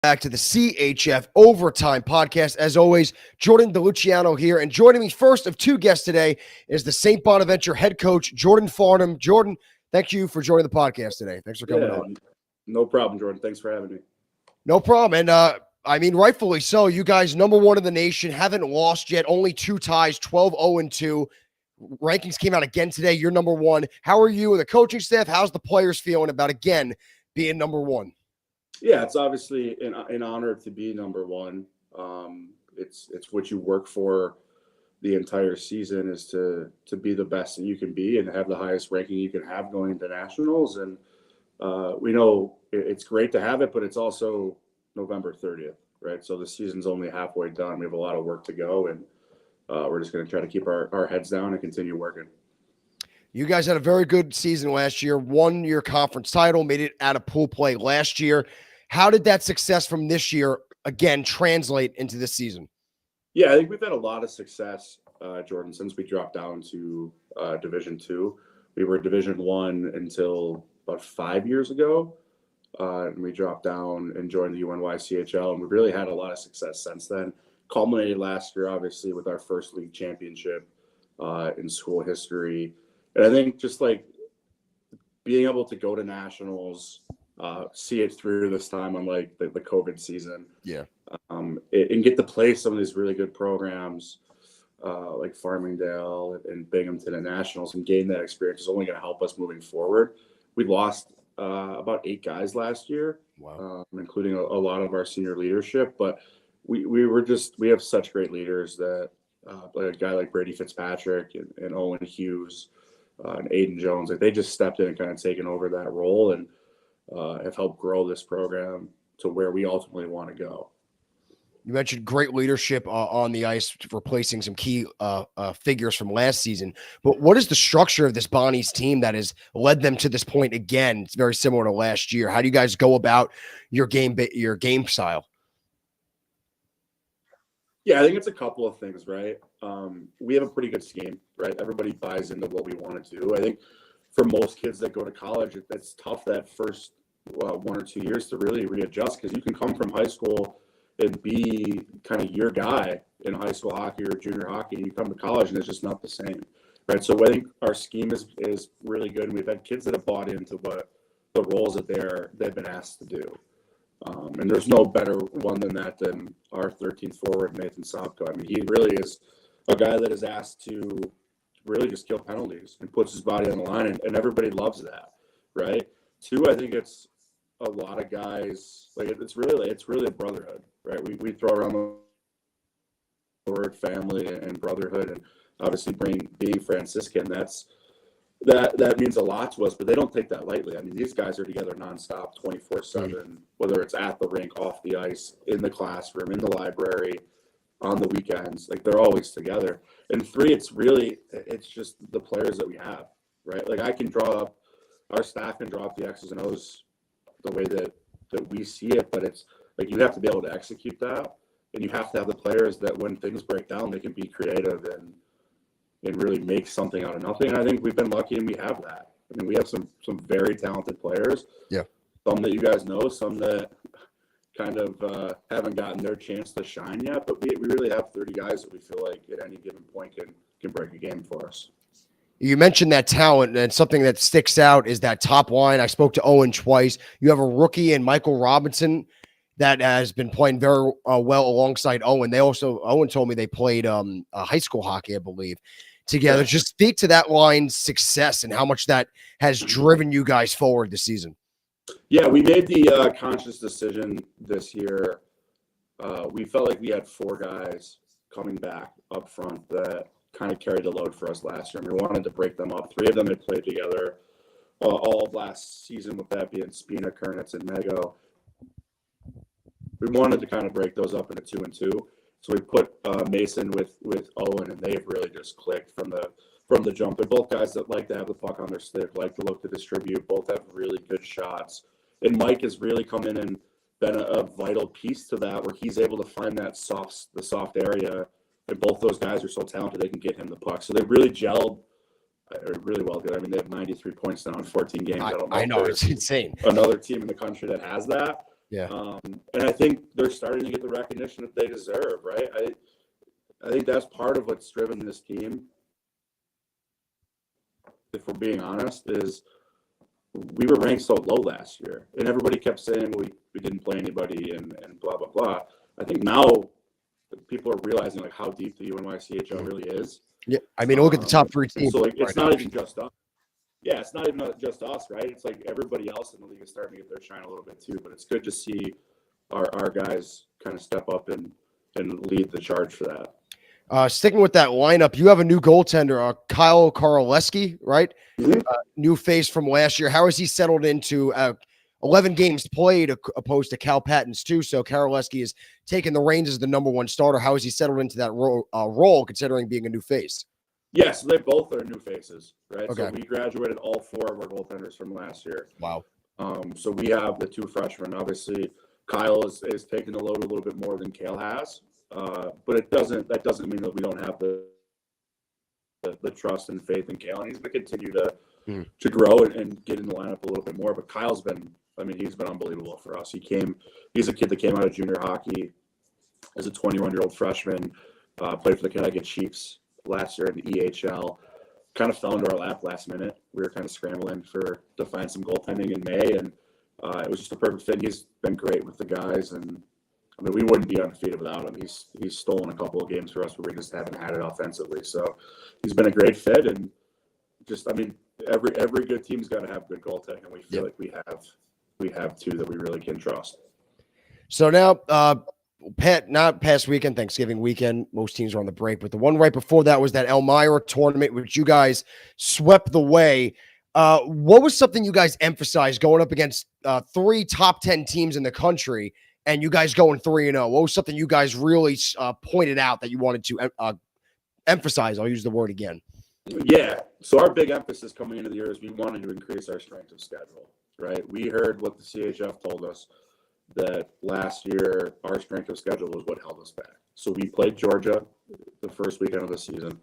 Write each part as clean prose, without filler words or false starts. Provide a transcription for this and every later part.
Back to the CHF Overtime Podcast. As always, Jordan DeLuciano here, and joining me first of two guests today is the St. Bonaventure head coach, Jordan Farnham. Jordan, thank you for joining the podcast today. Thanks for coming on. No problem, Jordan. Thanks for having me. No problem. And rightfully so. You guys, number one in the nation, haven't lost yet. Only two ties, 12-0-2. Rankings came out again today. You're number one. How are you and the coaching staff? How's the players feeling about, again, being number one? Yeah, it's obviously an honor to be number one. It's what you work for the entire season, is to be the best that you can be and have the highest ranking you can have going into nationals. And we know it's great to have it, but it's also November 30th, right? So the season's only halfway done. We have a lot of work to go, and we're just going to try to keep our heads down and continue working. You guys had a very good season last year, won your conference title, made it out of pool play last year. How did that success from this year, again, translate into this season? Yeah, I think we've had a lot of success, Jordan, since we dropped down to Division II. We were Division I until about 5 years ago, and we dropped down and joined the UNY CHL, and we've really had a lot of success since then. Culminated last year, obviously, with our first league championship in school history. And I think just like being able to go to nationals, see it through this time, unlike the COVID season. Yeah. And get to play some of these really good programs like Farmingdale and Binghamton and Nationals, and gain that experience is only going to help us moving forward. We lost about 8 guys last year, wow. Including a lot of our senior leadership. But we have such great leaders that like a guy like Brady Fitzpatrick and Owen Hughes and Aiden Jones, like they just stepped in and kind of taken over that role and have helped grow this program to where we ultimately want to go. You mentioned great leadership on the ice, replacing some key figures from last season. But what is the structure of this Bonnie's team that has led them to this point again? It's very similar to last year. How do you guys go about your game style? Yeah, I think it's a couple of things, right? We have a pretty good scheme, right? Everybody buys into what we want to do. I think for most kids that go to college, it's tough that first 1 or 2 years to really readjust, because you can come from high school and be kind of your guy in high school hockey or junior hockey, and you come to college and it's just not the same, right? So I think our scheme is really good, and we've had kids that have bought into what the roles that they've been asked to do. And there's no better one than that than our 13th forward, Nathan Sopko. I mean, he really is a guy that is asked to really just kill penalties and puts his body on the line, and everybody loves that, right? 2, I think it's a lot of guys, like it's really a brotherhood, right? We throw around the word family and brotherhood, and obviously being Franciscan, that means a lot to us, but they don't take that lightly. I mean, these guys are together nonstop, 24/7, whether it's at the rink, off the ice, in the classroom, in the library, on the weekends. Like, they're always together. And 3, it's just the players that we have, right? Like, our staff can draw up the X's and O's the way that we see it, but it's like you have to be able to execute that, and you have to have the players that when things break down, they can be creative and really make something out of nothing. And I think we've been lucky and we have that. I mean, we have some very talented players. Yeah. Some that you guys know, some that kind of haven't gotten their chance to shine yet, but we really have 30 guys that we feel like at any given point can break a game for us. You mentioned that talent, and something that sticks out is that top line. I spoke to Owen twice. You have a rookie in Michael Robinson that has been playing very well alongside Owen. Owen told me they played high school hockey, I believe, together. Yeah. Just speak to that line's success and how much that has driven you guys forward this season. Yeah, we made the conscious decision this year. We felt like we had 4 guys coming back up front that kind of carried the load for us last year, and we wanted to break them up. 3 of them had played together all of last season, with that being Spina, Kernitz, and Mego. We wanted to kind of break those up into 2 and 2. So we put Mason with Owen, and they've really just clicked from the jump. They're both guys that like to have the puck on their stick, like to look to distribute. Both have really good shots. And Mike has really come in and been a vital piece to that, where he's able to find the soft area. And both those guys are so talented, they can get him the puck. So they've really gelled really well. I mean, they have 93 points now in 14 games. I know, it's insane. Another team in the country that has that. Yeah. And I think they're starting to get the recognition that they deserve, right? I think that's part of what's driven this team, if we're being honest, is we were ranked so low last year. And everybody kept saying we didn't play anybody and blah, blah, blah. I think now people are realizing like how deep the UNYCHL really is. Yeah. I mean, look at the top 3 teams. So like, it's not even just us. Yeah, it's not even just us, right? It's like everybody else in the league is starting to get their shine a little bit too. But it's good to see our guys kind of step up and lead the charge for that. Sticking with that lineup, you have a new goaltender, Kyle Karaleski, right? Mm-hmm. New face from last year. How has he settled into 11 games played opposed to Cal Patton's 2? So Karaleski is taking the reins as the number 1 starter. How has he settled into that role considering being a new face? Yes, they both are new faces, right? Okay. So we graduated all 4 of our goaltenders from last year. Wow. So we have the 2 freshmen. Obviously, Kyle is taking the load a little bit more than Kale has, but that doesn't mean that we don't have the trust and faith in Kale, and he's going to continue to grow and get in the lineup a little bit more. But Kyle's been unbelievable for us. He's a kid that came out of junior hockey as a 21-year-old freshman, played for the Connecticut Chiefs last year in the EHL, kind of fell into our lap last minute. We were kind of scrambling to find some goaltending in May, and it was just a perfect fit. He's been great with the guys, and I mean, we wouldn't be undefeated without him. He's stolen a couple of games for us where we just haven't had it offensively. So he's been a great fit, and just, I mean, every good team's got to have good goaltending, and we feel like we have 2 that we really can trust. So now, not past weekend, Thanksgiving weekend, most teams are on the break, but the one right before that was that Elmira tournament, which you guys swept the way. What was something you guys emphasized going up against 3 top 10 teams in the country, and you guys going 3-0? What was something you guys really pointed out that you wanted to emphasize? I'll use the word again. Yeah. So our big emphasis coming into the year is we wanted to increase our strength of schedule, right? We heard what the CHF told us, that last year our strength of schedule was what held us back. So we played Georgia the first weekend of the season,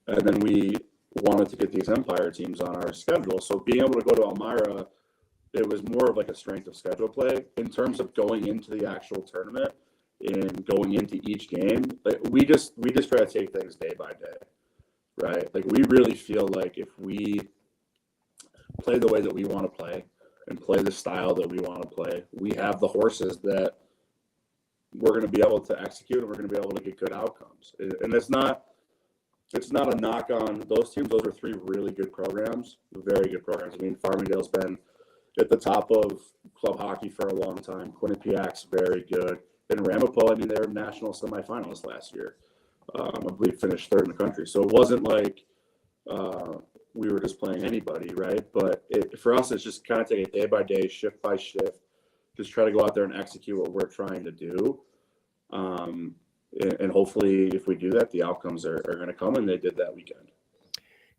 and then we wanted to get these Empire teams on our schedule. So being able to go to Elmira, it was more of like a strength of schedule play in terms of going into the actual tournament and going into each game. Like we just try to take things day by day, right? Like we really feel like if we play the way that we want to play and play the style that we want to play, we have the horses that we're going to be able to execute, and we're going to be able to get good outcomes. And it's not a knock on those teams. Those are 3 really good programs, very good programs. I mean, Farmingdale's been at the top of club hockey for a long time. Quinnipiac's very good. And Ramapo, I mean, they were national semifinalists last year. I believe finished 3rd in the country. So it wasn't like we were just playing anybody, right? But for us, it's just kind of take it day by day, shift by shift, just try to go out there and execute what we're trying to do. And hopefully, if we do that, the outcomes are going to come, and they did that weekend.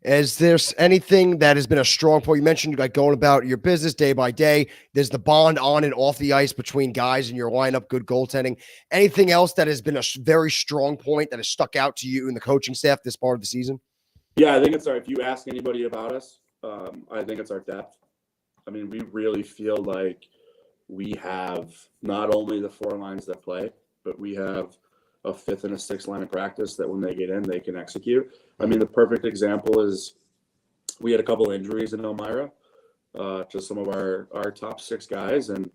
Is there anything that has been a strong point? You mentioned like going about your business day by day. There's the bond on and off the ice between guys in your lineup, good goaltending. Anything else that has been a very strong point that has stuck out to you and the coaching staff this part of the season? Yeah, I think it's if you ask anybody about us, I think it's our depth. I mean, we really feel like we have not only the 4 lines that play, but we have a 5th and a 6th line of practice that when they get in, they can execute. I mean, the perfect example is we had a couple injuries in Elmira to some of our top 6 guys, and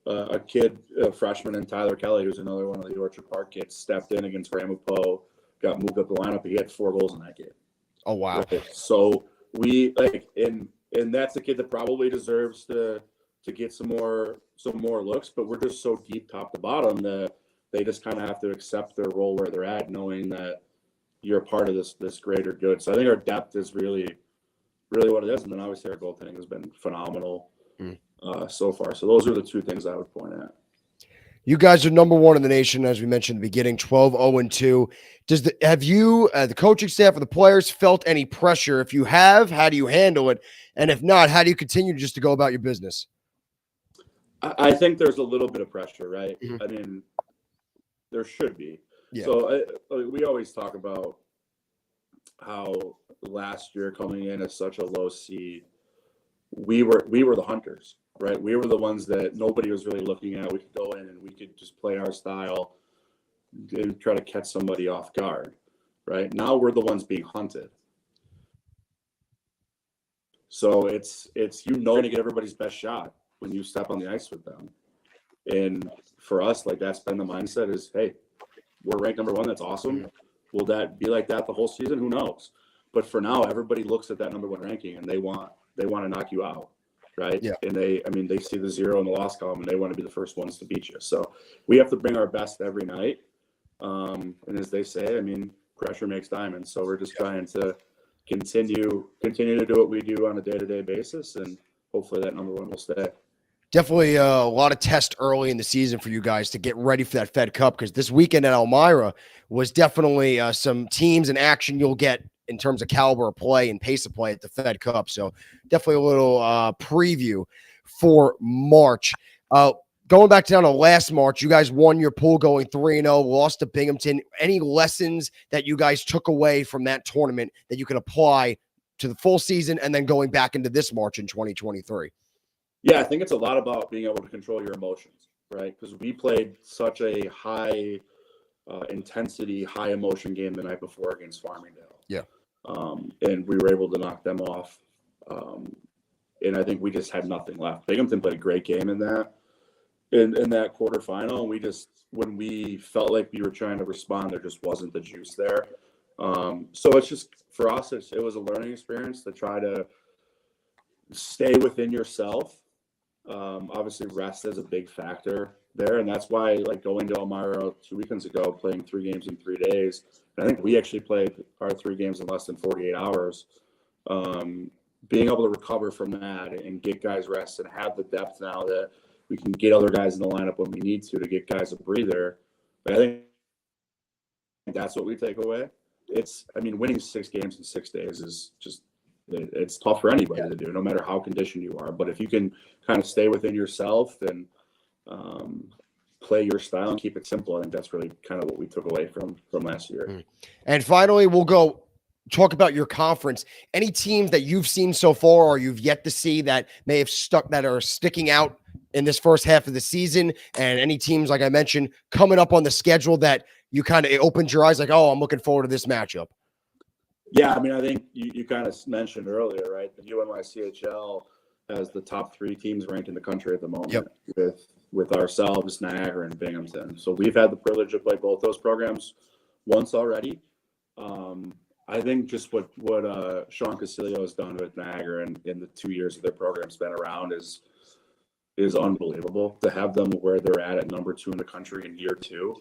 a freshman in Tyler Kelly, who's another one of the Orchard Park kids, stepped in against Ramapo, got moved up the lineup. He had 4 goals in that game. Oh, wow. Right? So we and that's a kid that probably deserves to get some more looks, but we're just so deep top to bottom that they just kind of have to accept their role where they're at, knowing that you're a part of this greater good. So I think our depth is really, really what it is. And then obviously our goaltending has been phenomenal so far. So those are the 2 things I would point at. You guys are number 1 in the nation, as we mentioned in the beginning, 12-0-2. Have you, the coaching staff or the players, felt any pressure? If you have, how do you handle it? And if not, how do you continue just to go about your business? I think there's a little bit of pressure, right? Mm-hmm. I mean, there should be. Yeah. So we always talk about how last year coming in as such a low seed, we were the hunters, right? We were the ones that nobody was really looking at. We could go in and we could just play our style and try to catch somebody off guard, right? Now we're the ones being hunted. So it's going to get everybody's best shot when you step on the ice with them. And for us, like, that's been the mindset is, hey, we're ranked number 1. That's awesome. Will that be like that the whole season? Who knows? But for now, everybody looks at that number 1 ranking and they want to knock you out, right? Yeah. And they see the 0 in the loss column and they want to be the first ones to beat you. So we have to bring our best every night. And as they say, I mean, pressure makes diamonds. So we're just trying to continue to do what we do on a day-to-day basis, and hopefully that number 1 will stay. Definitely a lot of tests early in the season for you guys to get ready for that Fed Cup, because this weekend at Elmira was definitely some teams and action you'll get in terms of caliber of play and pace of play at the Fed Cup. So definitely a little preview for March. Going back down to last March, you guys won your pool going 3-0, lost to Binghamton. Any lessons that you guys took away from that tournament that you can apply to the full season and then going back into this March in 2023? Yeah, I think it's a lot about being able to control your emotions, right? Because we played such a high intensity, high emotion game the night before against Farmingdale. Yeah. And we were able to knock them off. And I think we just had nothing left. Binghamton played a great game in that quarterfinal. And when we felt like we were trying to respond, there just wasn't the juice there. So it's just, for us, it was a learning experience to try to stay within yourself. Obviously rest is a big factor there. And that's why, like, going to Elmira 2 weekends ago, playing 3 games in 3 days, and I think we actually played our 3 games in less than 48 hours. Being able to recover from that and get guys rest and have the depth now that we can get other guys in the lineup when we need to get guys a breather. But I think that's what we take away. Winning 6 games in 6 days is just, it's tough for anybody to do, no matter how conditioned you are. But if you can kind of stay within yourself and play your style and keep it simple, I think that's really kind of what we took away from last year. And finally, we'll go talk about your conference. Any teams that you've seen so far or you've yet to see that may have that are sticking out in this first half of the season, and any teams, like I mentioned, coming up on the schedule that you kind of opened your eyes like, oh, I'm looking forward to this matchup? Yeah, I think you kind of mentioned earlier, right? The UNY CHL has the top 3 teams ranked in the country at the moment. Yep. With ourselves, Niagara, and Binghamton. So we've had the privilege to play both those programs once already. I think just what Sean Casilio has done with Niagara in the 2 years that their program's been around is unbelievable. To have them where they're at number 2 in the country in year 2.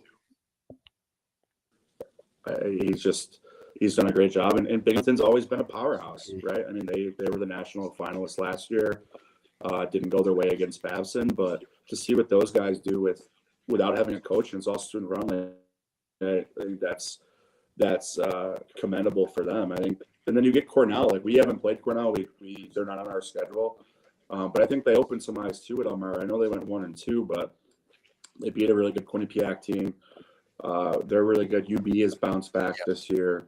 He's done a great job, and Binghamton's always been a powerhouse, right? I mean, they were the national finalists last year. Didn't go their way against Babson, but to see what those guys do without having a coach, and it's all student run, I think that's commendable for them. I think, and then you get Cornell. Like, we haven't played Cornell. They're not on our schedule, but I think they opened some eyes too at Elmira. I know they went 1-2, but they beat a really good Quinnipiac team. They're really good. UB has bounced back this year.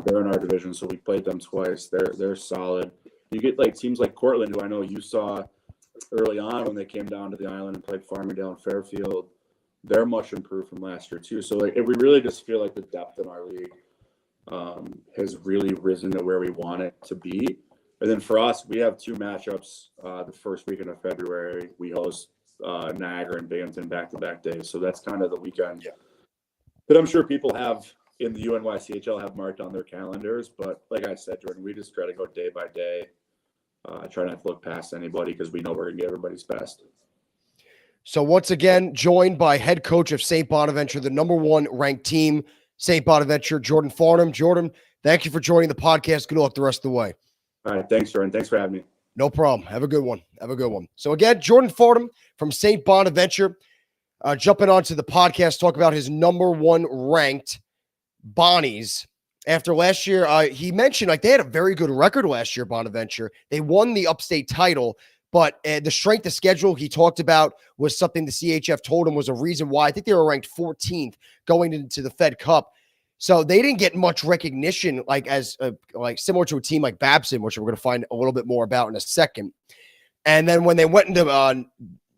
They're in our division, so we played them twice. They're solid. You get like teams like Cortland, who I know you saw early on when they came down to the island and played Farmingdale and Fairfield. They're much improved from last year too. So we really just feel like the depth in our league has really risen to where we want it to be. And then for us, we have 2 matchups. The first weekend of February, we host Niagara and Binghamton back-to-back days. So that's kind of the weekend that I'm sure people have in the UNYCHL have marked on their calendars. But like I said, Jordan, we just try to go day by day. Try not to look past anybody because we know we're going to get everybody's best. So once again, joined by head coach of St. Bonaventure, the number 1 ranked team, St. Bonaventure, Jordan Farnham. Jordan, thank you for joining the podcast. Good luck the rest of the way. All right. Thanks, Jordan. Thanks for having me. No problem. Have a good one. So again, Jordan Farnham from St. Bonaventure, jumping onto the podcast, talk about his number 1 ranked Bonnies. After last year, he mentioned like they had a very good record last year, Bonaventure. They won the upstate title, but the strength of schedule he talked about was something the CHF told him was a reason why. I think they were ranked 14th going into the Fed Cup. So they didn't get much recognition, like as like similar to a team like Babson, which we're going to find a little bit more about in a second. And then when they went into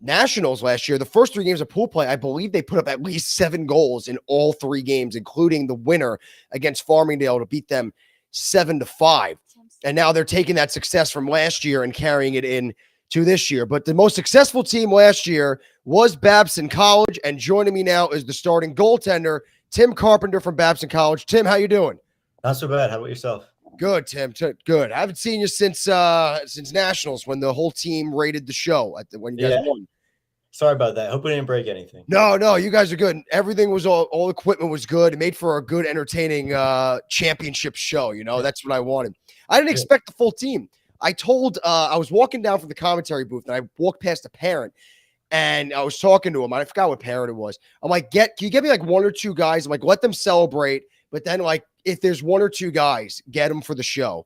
nationals last year, the first 3 games of pool play, I believe they put up at least 7 goals in all 3 games, including the winner against Farmingdale to beat them 7-5. And now they're taking that success from last year and carrying it in to this year. But the most successful team last year was Babson College. And joining me now is the starting goaltender, Tim Carpenter from Babson College. Tim, how you doing? Not so bad. How about yourself? Good, Tim. Good. I haven't seen you since nationals when the whole team rated the show when you guys won. Sorry about that. Hope we didn't break anything. No, you guys are good. Everything was all equipment was good. It made for a good, entertaining championship show. That's what I wanted. I didn't expect the full team. I was walking down from the commentary booth and I walked past a parent and I was talking to him. I forgot what parent it was. I'm like, can you get me like 1 or 2 guys? I'm like, let them celebrate. But then like, if there's 1 or 2 guys, get them for the show.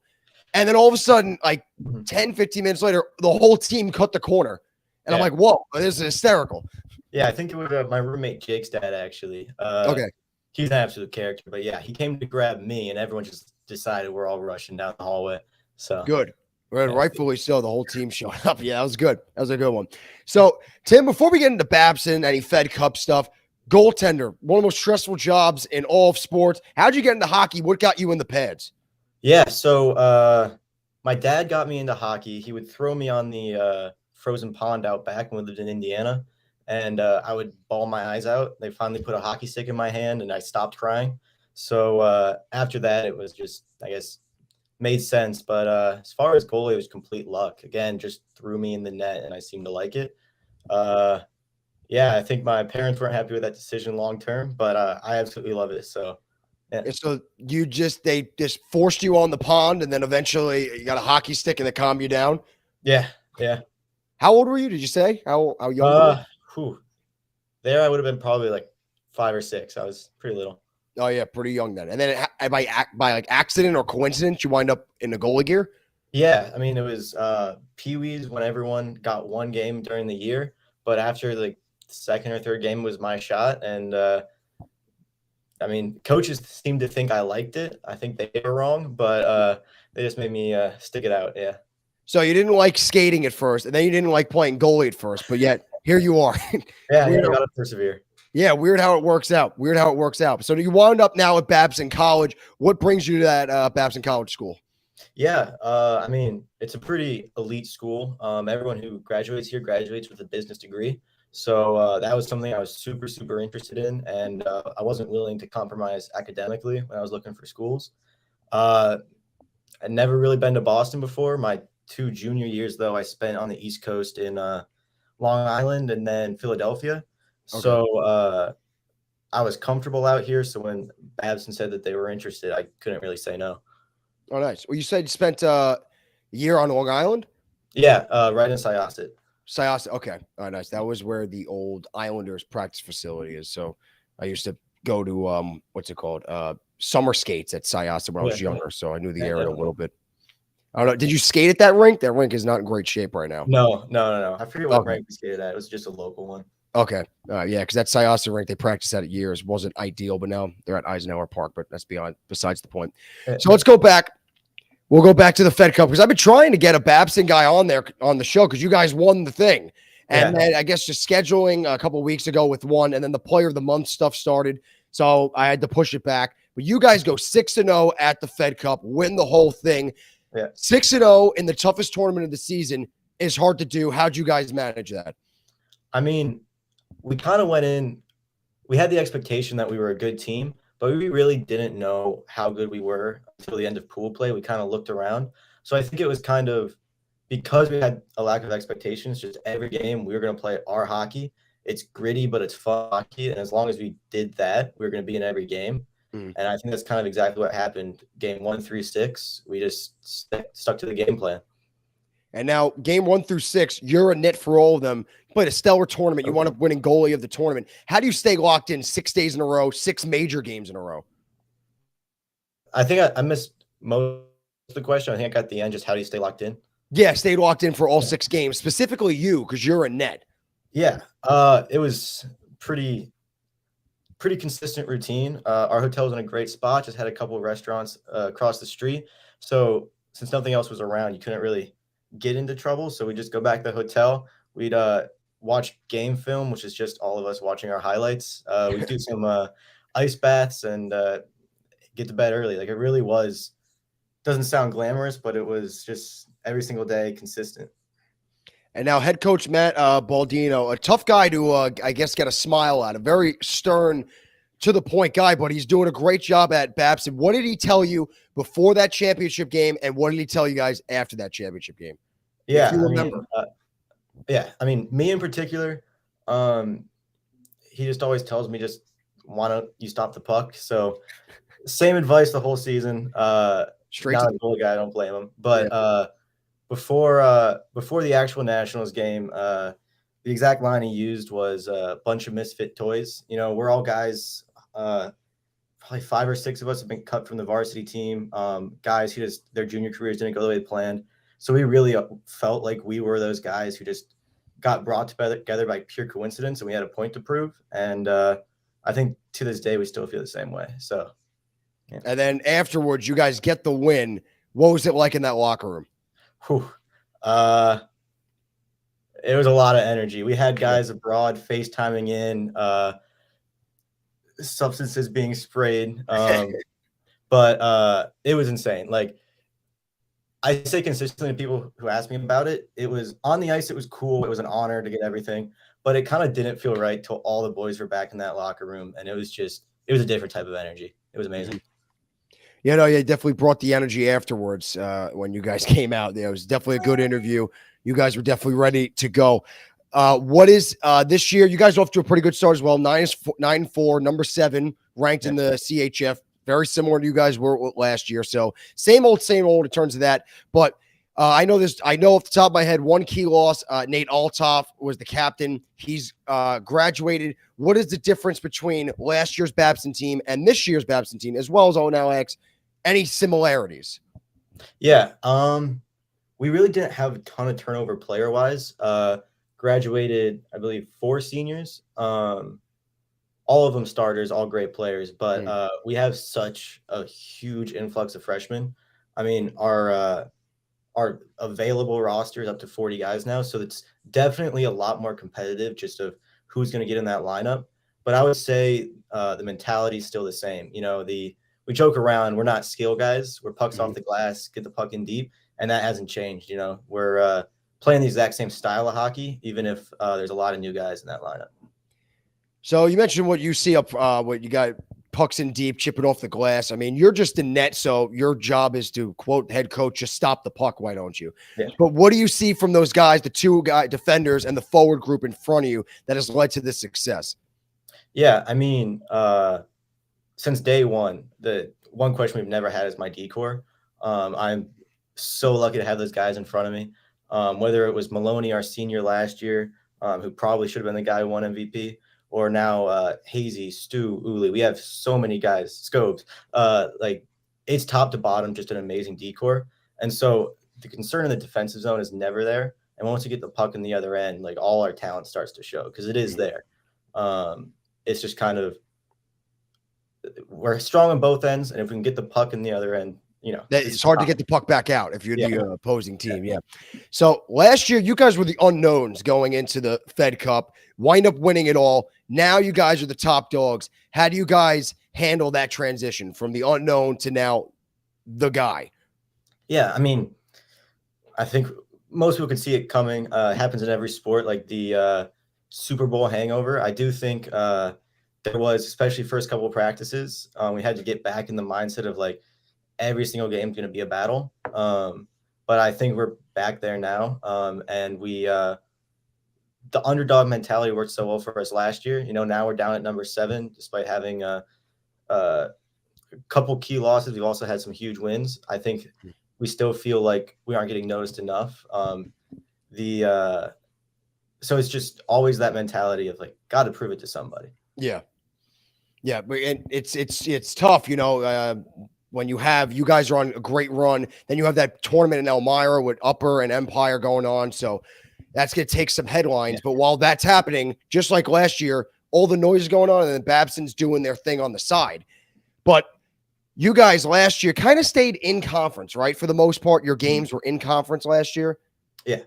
And then all of a sudden, like 10, 15 minutes later, the whole team cut the corner. And I'm like, whoa, this is hysterical. Yeah, I think it was my roommate Jake's dad, actually. Okay. He's an absolute character. But yeah, he came to grab me and everyone just decided we're all rushing down the hallway. So good. Rightfully so. The whole team showed up. Yeah, that was good. That was a good one. So, Tim, before we get into Babson, any Fed Cup stuff, goaltender, one of the most stressful jobs in all of sports. How'd you get into hockey? What got you in the pads? Yeah, so my dad got me into hockey. He would throw me on the frozen pond out back when we lived in Indiana, and I would bawl my eyes out. They finally put a hockey stick in my hand, and I stopped crying. So after that, it was just, I guess, made sense. But as far as goalie, it was complete luck. Again, just threw me in the net, and I seemed to like it. Yeah, I think my parents weren't happy with that decision long term, but I absolutely love it. So, yeah. So they just forced you on the pond, and then eventually you got a hockey stick and they calmed you down. Yeah. How old were you? Did you say how young? There I would have been probably like 5 or 6. I was pretty little. Oh yeah, pretty young then. And then by like accident or coincidence, you wind up in the goalie gear. Yeah, I mean it was Pee-wees when everyone got 1 game during the year, but after like second or third game was my shot. And I mean, coaches seemed to think I liked it. I think they were wrong, but they just made me stick it out. Yeah. So you didn't like skating at first, and then you didn't like playing goalie at first, but yet here you are. Yeah, you got to persevere. Yeah, weird how it works out. So you wound up now at Babson College. What brings you to that Babson College school? Yeah, I mean, it's a pretty elite school. Everyone who graduates here graduates with a business degree. So that was something I was super, super interested in, and I wasn't willing to compromise academically when I was looking for schools. I'd never really been to Boston before. My 2 junior years, though, I spent on the East Coast in Long Island and then Philadelphia. Okay. So I was comfortable out here. So when Babson said that they were interested, I couldn't really say no. Oh, nice. Well, you said you spent a year on Long Island? Yeah, right in Syosset. Syosset. Okay. Oh, nice. That was where the old Islanders practice facility is. So I used to go to what's it called? Summer skates at Syosset when I was younger. So I knew the area a little bit. I don't know. Did you skate at that rink? That rink is not in great shape right now. No. I forget what rink we skated at. It was just a local one. Okay. Yeah, because that Syosset rink they practiced at years wasn't ideal, but now they're at Eisenhower Park. But that's besides the point. So let's go back. We'll go back to the Fed Cup because I've been trying to get a Babson guy on there on the show because you guys won the thing. And then I guess just scheduling a couple of weeks ago with one, and then the player of the month stuff started. So I had to push it back. But you guys go 6-0 at the Fed Cup, win the whole thing. Yeah. 6-0 in the toughest tournament of the season is hard to do. How'd you guys manage that? I mean, we kind of went in, we had the expectation that we were a good team, but we really didn't know how good we were until the end of pool play. We kind of looked around. So I think it was kind of because we had a lack of expectations, just every game we were going to play our hockey. It's gritty, but it's fun hockey. And as long as we did that, we were going to be in every game. And I think that's kind of exactly what happened. Game 1 through 6, we just stuck to the game plan. And now game 1 through 6, you're a net for all of them. You played a stellar tournament. You wound up winning goalie of the tournament. How do you stay locked in 6 days in a row, 6 major games in a row? I think I missed most of the question. I think I got the end. Just how do you stay locked in? Yeah, stayed locked in for all 6 games, specifically you, because you're a net. Yeah, it was pretty consistent routine. Our hotel was in a great spot. Just had a couple of restaurants across the street. So since nothing else was around, you couldn't really get into trouble. So we just go back to the hotel. We'd watch game film, which is just all of us watching our highlights. We do some ice baths and get to bed early. Like it really was. Doesn't sound glamorous, but it was just every single day consistent. And now head coach Matt Baldino, a tough guy to, I guess, get a smile out of. Very stern, to the point guy, but he's doing a great job at Babson. What did he tell you before that championship game, and what did he tell you guys after that championship game? Yeah, if you remember. I mean, me in particular, he just always tells me, just why don't you stop the puck? So same advice the whole season. Straight not to a bully guy, I don't blame him. But before the actual Nationals game, the exact line he used was a bunch of misfit toys. You know, we're all guys, probably 5 or 6 of us have been cut from the varsity team. Guys who just their junior careers didn't go the way they planned. So we really felt like we were those guys who just got brought together by pure coincidence, and we had a point to prove. And I think to this day we still feel the same way. So, yeah. And then afterwards, you guys get the win. What was it like in that locker room? Whew. It was a lot of energy. We had guys abroad FaceTiming in, substances being sprayed. But it was insane. Like I say consistently to people who ask me about it, it was on the ice. It was cool. It was an honor to get everything, but it kind of didn't feel right till all the boys were back in that locker room. And it was a different type of energy. It was amazing. You know, you definitely brought the energy afterwards when you guys came out. It was definitely a good interview. You guys were definitely ready to go. What is this year? You guys are off to a pretty good start as well. 9-4, number 7, ranked in the CHF. Very similar to you guys were last year. So same old in terms of that. But I know off the top of my head, one key loss. Nate Altoff was the captain. He's graduated. What is the difference between last year's Babson team and this year's Babson team, as well as ONLX? Any similarities? Yeah. We really didn't have a ton of turnover player wise. Graduated, I believe, 4 seniors. All of them starters, all great players, but we have such a huge influx of freshmen. I mean, our available roster is up to 40 guys now, so it's definitely a lot more competitive just of who's going to get in that lineup. But I would say the mentality is still the same. You know, we joke around, we're not skill guys. We're pucks off the glass, get the puck in deep, and that hasn't changed. You know, we're playing the exact same style of hockey, even if there's a lot of new guys in that lineup. So you mentioned what you see up, what you got pucks in deep, chipping off the glass. I mean, you're just in net, so your job is to, quote, head coach, just stop the puck. Why don't you? Yeah. But what do you see from those guys, the 2 guy defenders and the forward group in front of you, that has led to this success? Yeah, I mean, since day one, the one question we've never had is my decor. I'm so lucky to have those guys in front of me. Whether it was Maloney, our senior last year, who probably should have been the guy who won MVP, or now Hazy, Stu, Uli. We have so many guys, Scopes. Like it's top to bottom, just an amazing decor. And so the concern in the defensive zone is never there. And once you get the puck in the other end, like all our talent starts to show because it is there. It's just kind of we're strong on both ends, and if we can get the puck in the other end, you know, it's hard to get the puck back out if you're the opposing team. Yeah. So last year, you guys were the unknowns going into the Fed Cup, wind up winning it all. Now you guys are the top dogs. How do you guys handle that transition from the unknown to now the guy? Yeah, I mean, I think most people can see it coming. It happens in every sport, like the Super Bowl hangover. I do think there was, especially first couple of practices, we had to get back in the mindset of like, every single game is going to be a battle. But I think we're back there now. And the underdog mentality worked so well for us last year. You know, now we're down at number 7, despite having a couple key losses. We've also had some huge wins. I think we still feel like we aren't getting noticed enough. So it's just always that mentality of like, got to prove it to somebody. Yeah. Yeah. But it's tough, you know, when you guys are on a great run, then you have that tournament in Elmira with Upper and Empire going on. So that's going to take some headlines. But while that's happening, just like last year, all the noise is going on and then Babson's doing their thing on the side. But you guys last year kind of stayed in conference, right? For the most part, your games were in conference last year. Yeah.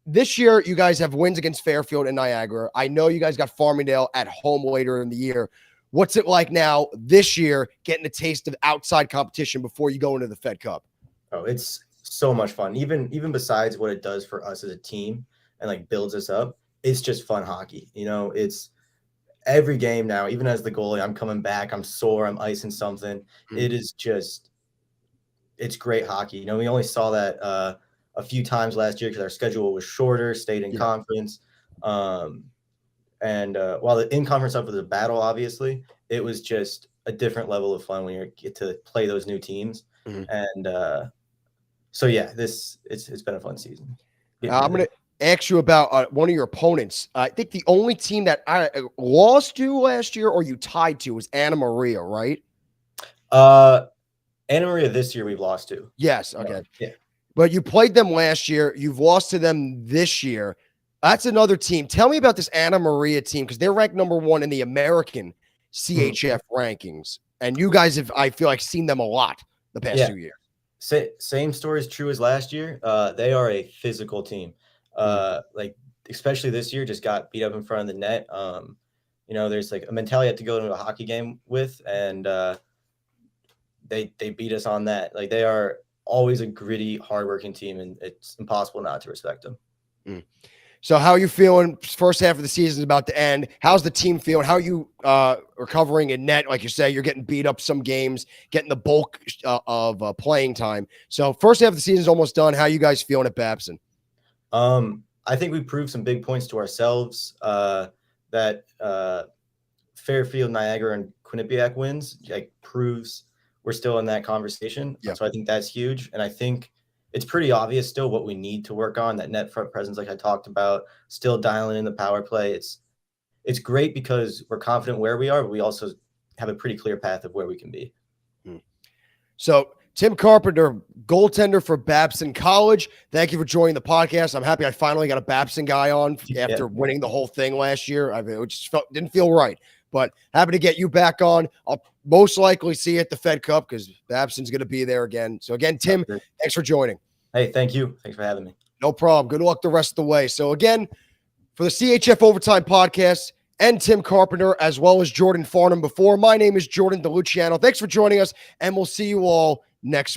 This year, you guys have wins against Fairfield and Niagara. I know you guys got Farmingdale at home later in the year. What's it like now this year, getting a taste of outside competition before you go into the Fed Cup? Oh, it's so much fun. Even besides what it does for us as a team and like builds us up, it's just fun hockey. You know, it's every game now, even as the goalie, I'm coming back, I'm sore, I'm icing something. It is just, it's great hockey. You know, we only saw that a few times last year because our schedule was shorter, stayed in conference. And while the in-conference stuff was a battle, obviously, it was just a different level of fun when you get to play those new teams. And so, yeah, it's been a fun season. I'm going to ask you about one of your opponents. I think the only team that I lost to last year or you tied to was Anna Maria, right? Anna Maria this year we've lost to. Yes. Okay. Yeah. But you played them last year. You've lost to them this year. That's another team. Tell me about this Anna Maria team because they're ranked number 1 in the American CHF rankings. And you guys have, I feel like, seen them a lot the past 2 years. Same story is true as last year. They are a physical team. Like especially this year, just got beat up in front of the net. You know, there's like a mentality you have to go into a hockey game with, and they beat us on that. Like they are always a gritty, hardworking team, and it's impossible not to respect them. So how are you feeling? First half of the season is about to end. How's the team feeling? How are you recovering in net? Like you say, you're getting beat up some games, getting the bulk of playing time. So first half of the season is almost done. How are you guys feeling at Babson? I think we proved some big points to ourselves that Fairfield, Niagara, and Quinnipiac wins like proves we're still in that conversation. So I think that's huge. And I think it's pretty obvious still what we need to work on, that net front presence, like I talked about, still dialing in the power play. It's great because we're confident where we are, but we also have a pretty clear path of where we can be. So Tim Carpenter, goaltender for Babson College. Thank you for joining the podcast. I'm happy I finally got a Babson guy on after winning the whole thing last year. I mean, it just didn't feel right, but happy to get you back on. I'll most likely see you at the Fed Cup because Babson's going to be there again. So again, Tim, thanks for joining. Hey, thank you. Thanks for having me. No problem. Good luck the rest of the way. So again, for the CHF Overtime Podcast and Tim Carpenter, as well as Jordan Farnham before, my name is Jordan DeLuciano. Thanks for joining us, and we'll see you all next week.